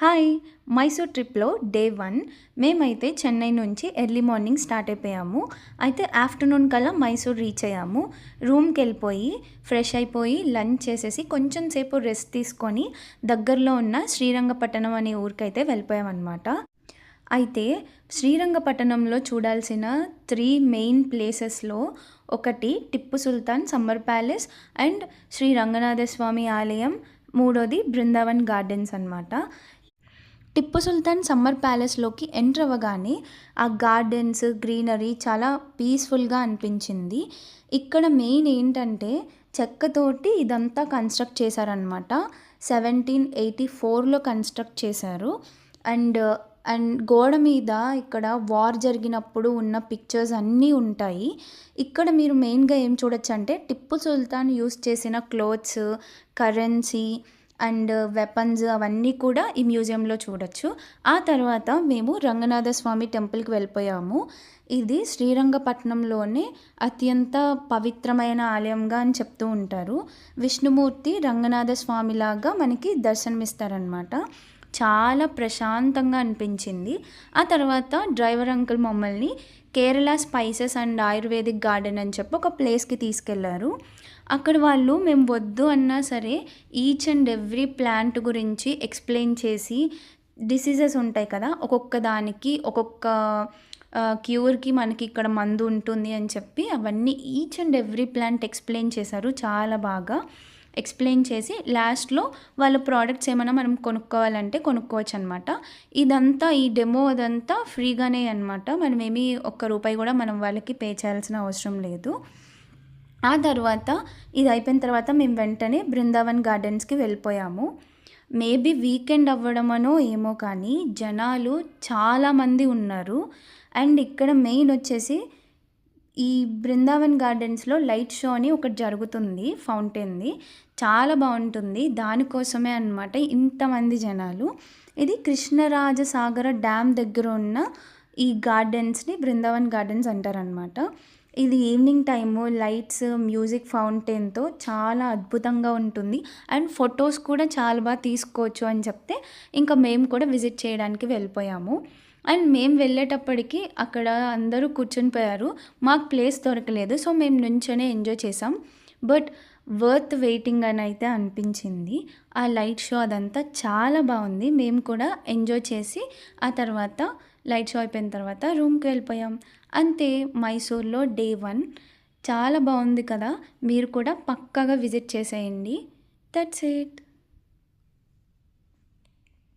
Hi! Mysore ట్రిప్‌లో day 1 మేమైతే చెన్నై నుంచి ఎర్లీ మార్నింగ్ స్టార్ట్ అయిపోయాము. అయితే ఆఫ్టర్‌నూన్ కల్లా మైసూర్ రీచ్ అయ్యాము. రూమ్‌కెళ్ళిపోయి, ఫ్రెష్ అయిపోయి, లంచ్ చేసేసి, కొంచెం సేపు రెస్ట్ తీసుకొని, దగ్గరలో ఉన్న శ్రీరంగపట్టణం అనే ఊరికైతే వెళ్ళిపోయామనమాట. అయితే శ్రీరంగపట్టణంలో చూడాల్సిన 3 మెయిన్ ప్లేసెస్‌లో ఒకటి Tipu Sultan summer palace and Sri Ranganathaswamy ఆలయం, మూడోది బృందావన్ గార్డెన్స్ అనమాట. టిప్పు సుల్తాన్ సమ్మర్ ప్యాలెస్‌లోకి ఎంటర్ అవ్వగానే ఆ గార్డెన్స్, గ్రీనరీ చాలా పీస్‌ఫుల్‌గా అనిపించింది. ఇక్కడ మెయిన్ ఏంటంటే చెక్కతోటి ఇదంతా కన్‌స్ట్రక్ట్ చేశారనమాట. 1784లో కన్‌స్ట్రక్ట్ చేశారు. అండ్ అండ్ గోడ మీద ఇక్కడ వార్ జరిగినప్పుడు ఉన్న పిక్చర్స్ అన్నీ ఉంటాయి. ఇక్కడ మీరు మెయిన్‌గా ఏం చూడొచ్చంటే టిప్పు సుల్తాన్ యూజ్ చేసిన క్లోత్స్, కరెన్సీ అండ్ వెపన్స్ అవన్నీ కూడా ఈ మ్యూజియంలో చూడొచ్చు. ఆ తర్వాత మేము రంగనాథ స్వామి టెంపుల్‌కి వెళ్ళిపోయాము. ఇది శ్రీరంగపట్నంలోనే అత్యంత పవిత్రమైన ఆలయంగా అని చెప్తూ ఉంటారు. విష్ణుమూర్తి రంగనాథ స్వామిలాగా మనకి దర్శనమిస్తారనమాట. చాలా ప్రశాంతంగా అనిపించింది. ఆ తర్వాత డ్రైవర్ అంకుల్ మమ్మల్ని Kerala spices and ayurvedic garden అని చెప్పి ఒక ప్లేస్‌కి తీసుకెళ్లారు. అక్కడ వాళ్ళు మేము వద్దు అన్నా సరే ఈచ్ అండ్ ఎవ్రీ ప్లాంట్ గురించి ఎక్స్‌ప్లెయిన్ చేసి, డిసీజెస్ ఉంటాయి కదా! ఒక్కొక్క దానికి ఒక్కొక్క క్యూర్‌కి మనకి ఇక్కడ మందు ఉంటుంది అని చెప్పి అవన్నీ each and every plant explain చేశారు చాలా బాగా. ఎక్స్‌ప్లెయిన్ చేసి లాస్ట్‌లో వాళ్ళ ప్రొడక్ట్స్ ఏమైనా మనం కొనుక్కోవాలంటే కొనుక్కోవచ్చనమాట. ఇదంతా ఈ డెమో అదంతా ఫ్రీగానే అనమాట. మనమేమి ఒక్క రూపాయి కూడా మనం వాళ్ళకి పే చేయాల్సిన అవసరం లేదు. ఆ తర్వాత ఇది అయిపోయిన తర్వాత మేము వెంటనే బృందావన్ గార్డెన్స్‌కి వెళ్ళిపోయాము. మేబీ వీకెండ్ అవ్వడమనో ఏమో కానీ జనాలు చాలామంది ఉన్నారు. అండ్ ఇక్కడ మెయిన్ వచ్చేసి ఈ బృందావన్ గార్డెన్స్‌లో లైట్ షో అని ఒకటి జరుగుతుంది ఫౌంటైన్‌ది. చాలా బావుంటుంది. దానికోసమే అనమాట ఇంతమంది జనాలు. ఇది కృష్ణరాజసాగర డ్యామ్ దగ్గర ఉన్న ఈ గార్డెన్స్‌ని బృందావన్ గార్డెన్స్ అంటారనమాట. ఇది ఈవినింగ్ టైము లైట్స్, మ్యూజిక్ ఫౌంటైన్‌తో చాలా అద్భుతంగా ఉంటుంది. అండ్ ఫొటోస్ కూడా చాలా బాగా తీసుకోవచ్చు అని చెప్తే ఇంకా మేము కూడా విజిట్ చేయడానికి వెళ్ళిపోయాము. అండ్ మేము వెళ్ళేటప్పటికి అక్కడ అందరూ కూర్చొని పోయారు. మాకు ప్లేస్ దొరకలేదు. సో, మేము నుంచొనే ఎంజాయ్ చేసాం. బట్ వర్త్ వెయిటింగ్ అని అయితే అనిపించింది. ఆ లైట్ షో అదంతా చాలా బాగుంది. మేము కూడా ఎంజాయ్ చేసి ఆ తర్వాత లైట్ షో అయిపోయిన తర్వాత రూమ్‌కి వెళ్ళిపోయాం. అంతే మైసూర్‌లో డే 1 చాలా బాగుంది కదా! మీరు కూడా పక్కాగా విజిట్ చేసేయండి. That's it.